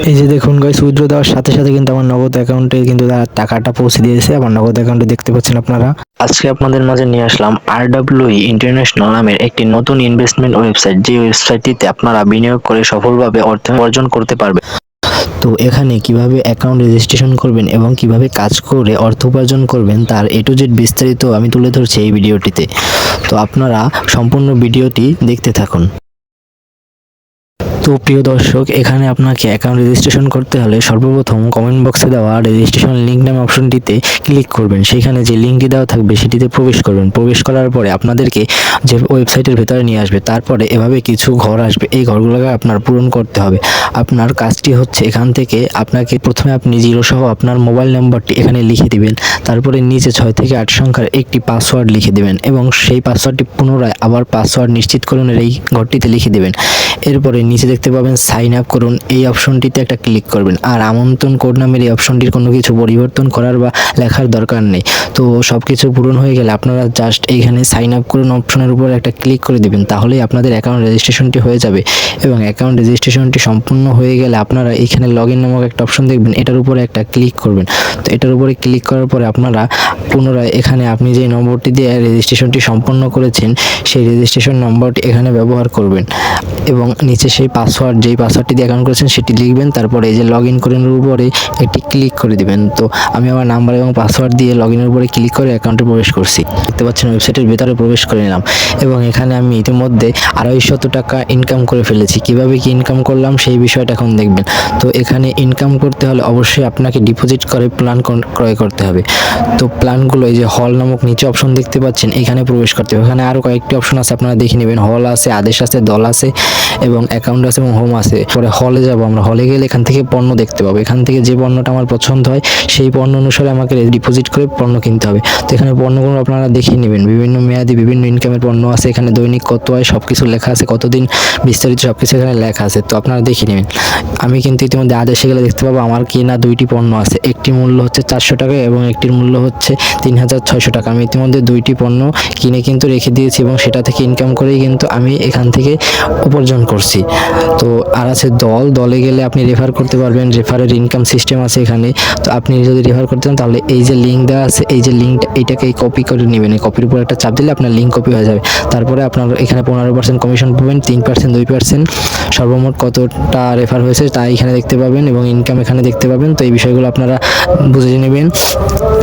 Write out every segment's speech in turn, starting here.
এই যে দেখুন গাইস, উইথড্র দেওয়ার সাথে সাথে কিন্তু আমার নগদ অ্যাকাউন্টে কিন্তু টাকাটা পৌঁছে দিয়েছে। আমার নগদ অ্যাকাউন্টে দেখতে পাচ্ছেন আপনারা। আজকে আপনাদের মাঝে নিয়ে আসলাম RWE ইন্টারন্যাশনাল নামের একটি নতুন ইনভেস্টমেন্ট ওয়েবসাইট, যে ওয়েবসাইটটিতে আপনারা বিনিয়োগ করে সফলভাবে অর্থ অর্জন করতে পারবেন। তো এখানে কিভাবে অ্যাকাউন্ট রেজিস্ট্রেশন করবেন এবং কিভাবে কাজ করে অর্থ উপার্জন করবেন তার A to Z বিস্তারিত আমি তুলে ধরছি এই ভিডিওটিতে। তো আপনারা সম্পূর্ণ ভিডিওটি দেখতে থাকুন। তো প্রিয় দর্শক, এখানে আপনাকে অ্যাকাউন্ট রেজিস্ট্রেশন করতে হলে সর্বপ্রথম কমেন্ট বক্সে দেওয়া রেজিস্ট্রেশন লিঙ্ক নামে অপশনটিতে ক্লিক করবেন। সেখানে যে লিঙ্কটি দেওয়া থাকবে সেটিতে প্রবেশ করবেন। প্রবেশ করার পরে আপনাদেরকে যে ওয়েবসাইটের ভেতরে নিয়ে আসবে, তারপরে এভাবে কিছু ঘর আসবে। এই ঘরগুলোকে আপনার পূরণ করতে হবে। আপনার কাজটি হচ্ছে এখান থেকে আপনাকে প্রথমে আপনি জিরো সহ আপনার মোবাইল নাম্বারটি এখানে লিখে দিবেন। তারপরে নিচে 6 থেকে 8 সংখ্যার একটি পাসওয়ার্ড লিখে দিবেন এবং সেই পাসওয়ার্ডটি পুনরায় আবার পাসওয়ার্ড নিশ্চিতকরণের এই ঘরটিতে লিখে দিবেন। এরপরে নিচে দেখতে পাবেন সাইন আপ করুন, এই অপশনটিতে একটা ক্লিক করবেন। আর আমন্ত্রণ কোড নামের এই অপশনটির কোনো কিছু পরিবর্তন করার বা লেখার দরকার নেই। তো সব কিছু পূরণ হয়ে গেলে আপনারা জাস্ট এইখানে সাইন আপ করুন অপশনের উপর একটা ক্লিক করে দিবেন, তাহলেই আপনাদের অ্যাকাউন্ট রেজিস্ট্রেশনটি হয়ে যাবে। এবং অ্যাকাউন্ট রেজিস্ট্রেশনটি সম্পূর্ণ হয়ে গেলে আপনারা এখানে লগ ইন নামক একটা অপশন দেখবেন, এটার উপরে একটা ক্লিক করবেন। তো এটার উপরে ক্লিক করার পরে আপনারা পুনরায় এখানে আপনি যে নম্বরটি দিয়ে রেজিস্ট্রেশনটি সম্পন্ন করেছেন সেই রেজিস্ট্রেশন নম্বরটি এখানে ব্যবহার করবেন এবং নিচে সেই পাসওয়ার্ড, যেই পাসওয়ার্ডটি দিয়ে অ্যাকাউন্ট করেছেন সেটি লিখবেন। তারপরে এই যে লগ ইন করার উপরে একটি ক্লিক করে দিবেন। তো আমি আমার নাম্বার এবং পাসওয়ার্ড দিয়ে লগ ইনের উপরে ক্লিক করে অ্যাকাউন্টে প্রবেশ করছি। দেখতে পাচ্ছেন ওয়েবসাইটের ভেতরে প্রবেশ করে নিলাম এবং এখানে আমি ইতিমধ্যে 250 টাকা ইনকাম করে ফেলেছি। কিভাবে কি ইনকাম করলাম সেই বিষয়টা এখন দেখবেন। তো এখানে ইনকাম করতে হলে অবশ্যই আপনাকে ডিপোজিট করে প্ল্যান ক্রয় করতে হবে। তো প্ল্যানগুলো এই যে হল নামক নিচে অপশন দেখতে পাচ্ছেন, এখানে প্রবেশ করতে হবে। এখানে আরও কয়েকটি অপশন আছে, আপনারা দেখে নেবেন। হল আছে, আদেশ আছে, দল আছে এবং অ্যাকাউন্ট আছে এবং হোম আছে। পরে হলে যাব আমরা। হলে গেলে এখান থেকে পণ্য দেখতে পাবো। এখান থেকে যে পণ্যটা আমার পছন্দ হয় সেই পণ্য অনুসারে আমাকে ডিপোজিট করে পণ্য কিনতে হবে। তো এখানে পণ্যগুলো আপনারা দেখে নেবেন। বিভিন্ন মেয়াদি বিভিন্ন ইনকামের পণ্য আছে। এখানে দৈনিক কত হয় সব কিছু লেখা আছে, কতদিন বিস্তারিত সব কিছু এখানে লেখা আছে। তো আপনারা দেখে নেবেন। আমি কিন্তু ইতিমধ্যে আদেশে গেলে দেখতে পাবো আমার কেনা 2টি পণ্য আছে। একটির মূল্য হচ্ছে 400 টাকা এবং একটির মূল্য হচ্ছে 3600 টাকা। আমি ইতিমধ্যে 2টি পণ্য কিনে কিন্তু রেখে দিয়েছি এবং সেটা থেকে ইনকাম করেই কিন্তু আমি এখান থেকে উপার্জন করছি। তো আর আছে দল। দলে গেলে আপনি রেফার করতে পারবেন। রেফারের ইনকাম সিস্টেম আছে এখানে। তো আপনি যদি রেফার করতে চান তাহলে এই যে লিঙ্ক দেওয়া আছে, এই যে লিঙ্কটা এইটাকে কপি করে নেবেন। এই কপির উপর একটা চাপ দিলে আপনার লিঙ্ক কপি হয়ে যাবে। তারপরে আপনার এখানে 15% কমিশন পাবেন, 3%, 2%, সর্বমোট কতটা রেফার হয়েছে তা এখানে দেখতে পাবেন এবং ইনকাম এখানে দেখতে পাবেন। তো এই বিষয়গুলো আপনারা বুঝে নেবেন।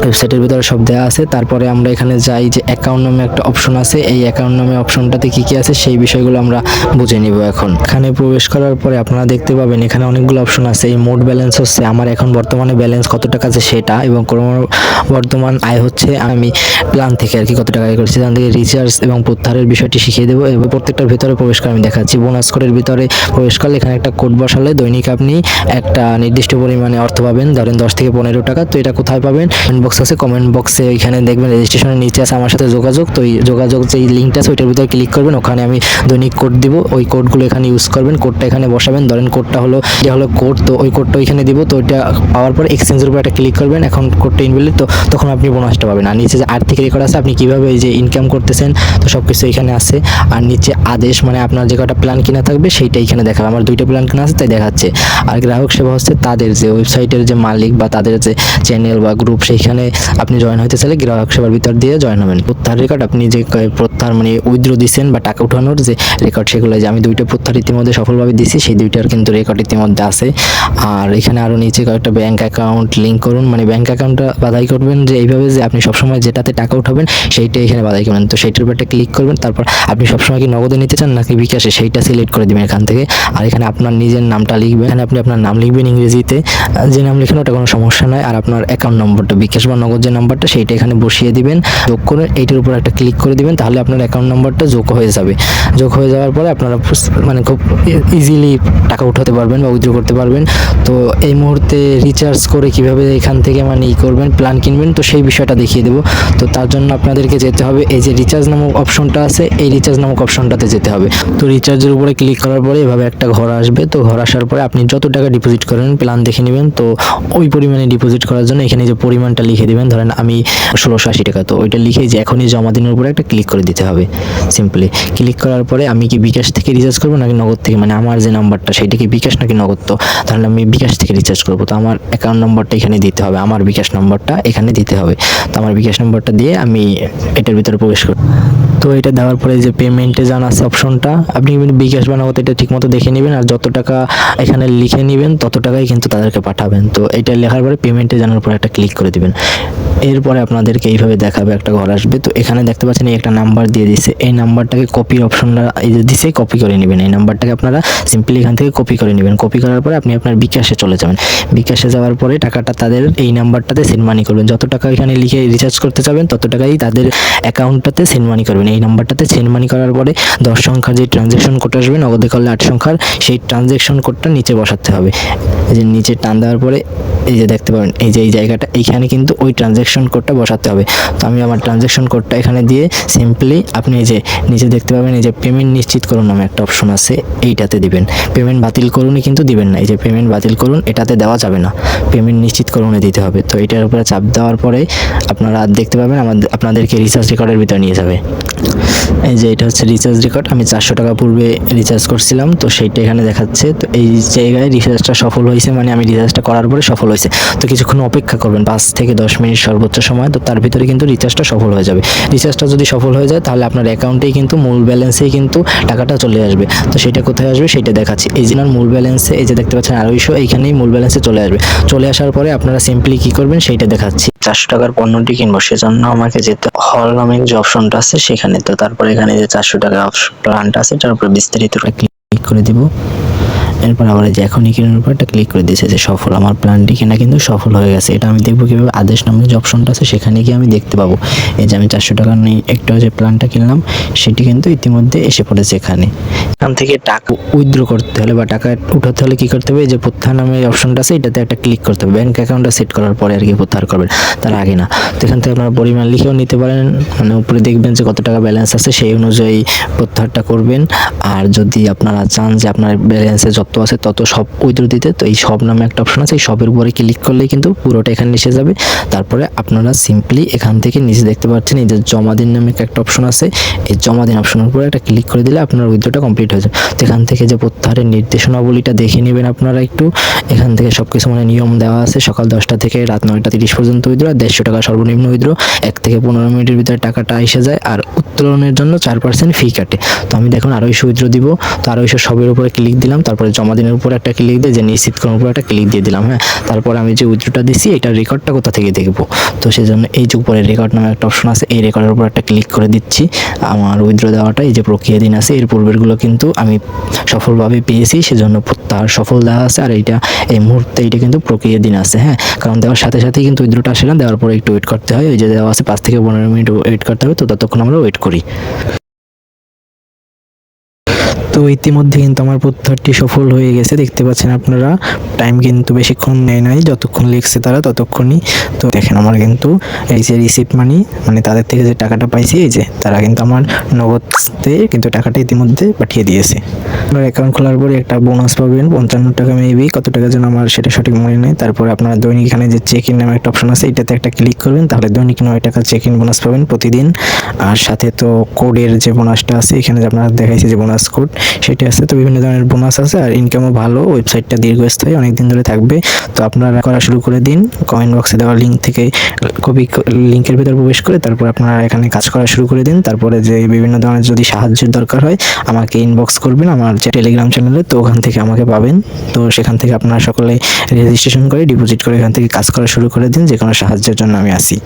ওয়েবসাইটের ভিতরে সব দেওয়া আছে। তারপরে আমরা এখানে যাই যে অ্যাকাউন্ট নামে একটা অপশন আছে। এই অ্যাকাউন্ট নামে অপশনটাতে কি কি আছে সেই বিষয়গুলো আমরা বুঝে নিব এখন। এখানে প্রবেশ করার পরে আপনারা দেখতে পাবেন এখানে অনেকগুলো অপশন আছে। এই মোট ব্যালেন্স হচ্ছে আমার এখন বর্তমানে ব্যালেন্স কত টাকা আছে সেটা, এবং বর্তমান আয় হচ্ছে আমি প্ল্যান থেকে আর কি কত টাকা আয় করছি। এখান থেকে রিচার্জ এবং প্রত্যাহারের বিষয়টি শিখিয়ে দেবো এবং প্রত্যেকটার ভিতরে প্রবেশ করে আমি দেখাচ্ছি। বোনাস কোডের ভিতরে প্রবেশ করলে এখানে একটা কোড বসালে দৈনিক আপনি একটা নির্দিষ্ট পরিমাণে অর্থ পাবেন, ধরেন 10 থেকে 15 টাকা। তো এটা কোথায় পাবেন? কমেন্ট বক্স আছে। কমেন্ট বক্সে এখানে দেখবেন রেজিস্ট্রেশনের নিচে আছে আমার সাথে যোগাযোগ। তো এই যোগাযোগ যে লিঙ্কটা আছে ওইটার ভিতরে ক্লিক করবেন। ওখানে আমি দৈনিক কোড দিব, ওই কোডগুলো এখানে ইউজ করবেন। কোডটা এখানে বসাবেন। ধরেন কোডটা হলো এটা হলো কোড, তো ওই কোডটা এখানে দিব। তো ওইটা পাওয়ার পর এক্সচেঞ্জের উপর একটা ক্লিক করবেন। এখন কোডটা ইনভ্যালিড, তো তখন আপনি বোনাসটা পাবেন। আর নিচে যে আর্থিক রেকর্ড আছে, আপনি কিভাবে এই যে ইনকাম করতেছেন তো সব কিছু এখানে আছে। আর নিচে আদেশ, মানে আপনার যে কটা প্ল্যান কিনা থাকবে সেইটা এখানে দেখাবে। আমার 2টা প্ল্যান কিনা আছে তাই দেখাচ্ছে। আর গ্রাহক সেবা হচ্ছে তাদের যে ওয়েবসাইটের যে মালিক বা তাদের যে চ্যানেল বা গ্রুপ, সেইখানে আপনি জয়েন হতে চাইলে গ্রাহক সেবার ভিতর দিয়ে জয়েন হবেন। প্রত্যাহার রেকর্ড, আপনি যে প্রত্যাহার মানে উইথড্র দিচ্ছেন বা টাকা উঠানোর যে রেকর্ড, সেগুলো যে আমি 2টা প্রত্যাহার ইতিমধ্যে সফলভাবে দিছি, সেই 2টার কিন্তু রেকর্ড ইতিমধ্যে আছে। আর এখানে আরও নিচে কয়েকটা ব্যাঙ্ক অ্যাকাউন্ট লিঙ্ক করুন, মানে ব্যাঙ্ক অ্যাকাউন্টটা বাছাই করবেন যে এইভাবে যে আপনি সবসময় যেটাতে টাকা উঠাবেন সেইটা এখানে বাছাই করবেন। তো সেইটার উপর একটা ক্লিক করবেন। তারপর আপনি সবসময় কি নগদে নিতে চান নাকি বিকাশে সেইটা সিলেক্ট করে দিবেন এখান থেকে। আর এখানে আপনার নিজের নামটা লিখবেন। এখানে আপনি আপনার নাম লিখবেন ইংরেজিতে, যে নাম লিখেন ওটা কোনো সমস্যা নয়। আর আপনার অ্যাকাউন্ট নম্বরটা, বিকাশ বা নগদ যে নাম্বারটা সেইটা এখানে বসিয়ে দিবেন। যোগ করে এইটার উপর একটা ক্লিক করে দিবেন, তাহলে আপনার অ্যাকাউন্ট নম্বরটা যোগ হয়ে যাবে। যোগ হয়ে যাওয়ার পরে আপনারা মানে খুব ইজিলি টাকা উঠাতে পারবেন বা উইথড্র করতে পারবেন। তো এই মুহূর্তে রিচার্জ করে কিভাবে এখান থেকে মানে করবেন, প্ল্যান কিনবেন, তো সেই বিষয়টা দেখিয়ে দেবো। তো তার জন্য আপনাদেরকে যেতে হবে এই যে রিচার্জ নামক অপশনটা আছে, এই রিচার্জ নামক অপশনটাতে যেতে হবে। তো রিচার্জের উপরে ক্লিক করার পরে এভাবে একটা ঘর আসবে। তো ঘর আসার পরে আপনি যত টাকা ডিপোজিট করেন প্ল্যান দেখে নেবেন। তো ওই পরিমাণে ডিপোজিট করার জন্য এখানে যে পরিমাণটা লিখে দিবেন, ধরেন আমি 1680 টাকা, তো ওইটা লিখে যে এখনই জমা দিনের উপরে একটা ক্লিক করে দিতে হবে। সিম্পলি ক্লিক করার পরে আমি কি বিকাশ থেকে রিচার্জ করবো নাকি নগদ থেকে, মানে আমার যে নাম্বারটা সেটা কি বিকাশ নাকি নগদ, তো তাহলে আমি বিকাশ থেকে রিচার্জ করবো। তো আমার অ্যাকাউন্ট নম্বরটা এখানে দিতে হবে, আমার বিকাশ নম্বরটা এখানে দিতে হবে। তো আমার বিকাশ নম্বরটা দিয়ে আমি এটার ভিতরে প্রবেশ করব। তো এটা দেওয়ার পরে যে পেমেন্টে যান আছে অপশনটা, আপনি কিন্তু বিকাশ বা নগদ এটা ঠিকমতো দেখে নেবেন, আর যত টাকা এখানে লিখে নেবেন তত টাকাই কিন্তু তাদেরকে পাঠাবেন। তো এটা লেখার পরে পেমেন্টে জানার পরে একটা ক্লিক করে দিবেন। এরপরে আপনাদেরকে এইভাবে দেখাবে, একটা ঘর আসবে। তো এখানে দেখতে পাচ্ছেন এই একটা নাম্বার দিয়ে দিচ্ছে, এই নাম্বারটাকে কপির অপশনটা এই যে দিছে কপি করে নেবেন। এই নাম্বারটাকে আপনারা সিম্পলি এখান থেকে কপি করে নেবেন। কপি করার পরে আপনি আপনার বিকাশে চলে যাবেন। বিকাশে যাওয়ার পরে টাকাটা তাদের এই নাম্বারটাতে সেন্ড মানি করবেন। যত টাকা এখানে লিখে রিচার্জ করতে চাবেন তত টাকাই তাদের অ্যাকাউন্টটাতে সেন্ড মানি করবেন। এই নাম্বারটাতে সেন্ড মানি করার পরে 10 সংখ্যার যে ট্রানজ্যাকশন কোড আসবে, নগদে করলে 8 সংখ্যার, সেই ট্রানজ্যাকশন কোডটা নিচে বসাতে হবে। এই যে নিচে টান দেওয়ার পরে এই যে দেখতে পাবেন এই যে এই জায়গাটা, এইখানে কিন্তু ওই ট্রানজ্যাকশন কোডটা বসাতে হবে। তো আমি আমার ট্রানজ্যাকশন কোডটা এখানে দিয়ে সিম্পলি আপনি এই যে নিচে দেখতে পাবেন এই যে পেমেন্ট নিশ্চিত করুন নামে একটা অপশন আছে, এইটাতে দিবেন। পেমেন্ট বাতিল করুনই কিন্তু দিবেন না, এই যে পেমেন্ট বাতিল করুন এটাতে দেওয়া যাবে না, পেমেন্ট নিশ্চিত করুনে দিতে হবে। তো এটার উপরে চাপ দেওয়ার পরে আপনারা দেখতে পাবেন আপনাদেরকে রিচার্জ রেকর্ডের ভিতরে নিয়ে যাবে। এই যে এটা হচ্ছে রিচার্জ রেকর্ড, আমি 400 টাকা পূর্বে রিচার্জ করছিলাম, তো সেইটা এখানে দেখাচ্ছে। তো এই জায়গায় রিচার্জটা সফল হয়েছে, মানে আমি রিচার্জটা করার পরে সফল হয়েছে। তো কিছুক্ষণ অপেক্ষা করবেন, 5 থেকে 10 মিনিট সর্বোচ্চ সময়। তো তার ভিতরে কিন্তু রিচার্জটা সফল হয়ে যাবে। রিচার্জটা যদি সফল হয়ে যায় তাহলে আপনার অ্যাকাউন্টেই কিন্তু মূল ব্যালেন্সেই কিন্তু টাকাটা চলে আসবে। তো সেটা কোথায় আসবে সেটা দেখাচ্ছি। এই যে মূল ব্যালেন্সে এই যে দেখতে পাচ্ছেন 250, এইখানেই মূল ব্যালেন্সে চলে আসবে। চলে আসার পরে আপনারা সিম্পলি কি করবেন সেইটা দেখাচ্ছি। 400 টাকার পণ্যটি কিনবো, সেজন্য আমাকে যেতে হল নামে যে অপশনটা আছে সেখানে। তো তারপরে এখানে যে 400 টাকা প্ল্যানটা আছে তার উপরে বিস্তারিত ক্লিক করে দিব। এরপর আবার যে এখনই কেনার উপর একটা ক্লিক করে দিয়েছে যে সফল, আমার প্ল্যানটি কেনা কিন্তু সফল হয়ে গেছে। এটা আমি দেখবো কীভাবে, আদেশ নামে যে অপশনটা আছে সেখানে গিয়ে আমি দেখতে পাবো। এই যে আমি 400 টাকা নিয়ে একটা যে প্ল্যানটা কিনলাম সেটি কিন্তু ইতিমধ্যে এসে পড়েছে এখানে। এখান থেকে টাকা উইথড্র করতে হলে বা টাকা উঠাতে হলে কী করতে হবে, যে প্রত্যাহার নামে অপশনটা আছে এটাতে একটা ক্লিক করতে হবে। ব্যাঙ্ক অ্যাকাউন্টটা সেট করার পরে আর কি প্রত্যাহার করবেন, তার আগে না। তো এখান থেকে আপনারা পরিমাণ লিখেও নিতে পারেন, মানে উপরে দেখবেন যে কত টাকা ব্যালেন্স আছে সেই অনুযায়ী প্রত্যাহারটা করবেন। আর যদি আপনারা চান যে আপনার ব্যালেন্সে যত আছে তত সব উইথড্র দিতে, তো এই সব নামে একটা অপশন আছে, এই সবের উপরে ক্লিক করলেই কিন্তু পুরোটা এখানে এসে যাবে। তারপরে আপনারা সিম্পলি এখান থেকে নিচে দেখতে পাচ্ছেন এই যে জমা দিন নামে একটা অপশন আছে, এই জমা দিন অপশনের উপরে একটা ক্লিক করে দিলে আপনার উইথড্রটা কমপ্লিট হয়ে যাবে। তো এখান থেকে যে প্রত্যাহারের নির্দেশনাবলীটা দেখে নেবেন আপনারা একটু। এখান থেকে সব কিছু মানে নিয়ম দেওয়া আছে, সকাল 10টা থেকে রাত 9টা 30 পর্যন্ত উইথড্র, 150 টাকা সর্বনিম্ন উইথড্র, 1 থেকে 15 মিনিটের ভিতরে টাকাটা এসে যায়, আর উত্তোলনের জন্য 4% ফি কাটে। তো আমি দেখুন 250 উইথড্র দিব, তো 250 সবের উপরে ক্লিক দিলাম, তারপরে জমা দিনের উপরে একটা ক্লিক দিয়ে যে নিশ্চিত করার উপরে একটা ক্লিক দিয়ে দিলাম। হ্যাঁ, তারপরে আমি যে উইথড্রটা দিছি এটার রেকর্ডটা কোথা থেকে দেখবো, তো সেজন্য এই যে উপরে রেকর্ড নামে একটা অপশন আছে, এই রেকর্ডের উপর একটা ক্লিক করে দিচ্ছি। আমার উইথড্র দেওয়াটা এই যে প্রক্রিয়া দিন আছে, এর পূর্বেরগুলো কিন্তু আমি সফলভাবে পেয়েছি, সেজন্য প্রত্যাহার সফল দেওয়া আছে। আর এইটা এই মুহূর্তে এইটা কিন্তু প্রক্রিয়া দিন আছে। হ্যাঁ, কারণ দেওয়ার সাথে সাথেই কিন্তু উইথড্রটা আসে না, দেওয়ার পরে একটু ওয়েট করতে হয়। ওই যে দেওয়া আছে 5 থেকে 15 মিনিট ওয়েট করতে হবে, তো ততক্ষণ আমরা ওয়েট করি। তো ইতিমধ্যে কিন্তু আমার প্রত্যাহারটি সফল হয়ে গেছে, দেখতে পাচ্ছেন আপনারা। টাইম কিন্তু বেশিক্ষণ নেয় নাই, যতক্ষণ লিখছে তারা ততক্ষণই। তো দেখেন আমার কিন্তু এই যে রিসিপ্ট মানি, মানে তাদের থেকে যে টাকাটা পাইছি, এই যে তারা কিন্তু আমার নগদে কিন্তু টাকাটা ইতিমধ্যে পাঠিয়ে দিয়েছে। আপনার অ্যাকাউন্ট খোলার পরে একটা বোনাস পাবেন 55 টাকা, মেবি কত টাকা যেন আমার সেটা সঠিক মনে নেই। তারপরে আপনারা দৈনিক এখানে যে চেক ইন নামে একটা অপশন আছে, এটাতে একটা ক্লিক করবেন, তাহলে দৈনিক 9 টাকা চেক ইন বোনাস পাবেন প্রতিদিন। আর সাথে তো কোডের যে বোনাসটা আছে, এখানে যে আপনারা দেখাইছে যে বোনাস কোড সেটা আছে। তো বিভিন্ন ধরনের বোনাস আছে, আর ইনকামও ভালো। ওয়েবসাইটটা দীর্ঘস্থায়ী, অনেক দিন ধরে থাকবে। তো আপনারা করা শুরু করে দিন। কমেন্ট বক্সে দেওয়া লিঙ্ক থেকে লিঙ্কের ভিতর প্রবেশ করে তারপর আপনারা এখানে কাজ করা শুরু করে দিন। তারপরে যে বিভিন্ন ধরনের যদি সাহায্যের দরকার হয় আমাকে ইনবক্স করবেন আমার যে টেলিগ্রাম চ্যানেলে, তো ওখান থেকে আমাকে পাবেন। তো সেখান থেকে আপনারা সকলে রেজিস্ট্রেশন করে ডিপোজিট করে এখান থেকে কাজ করা শুরু করে দিন, যে কোনো সাহায্যের জন্য আমি আছি।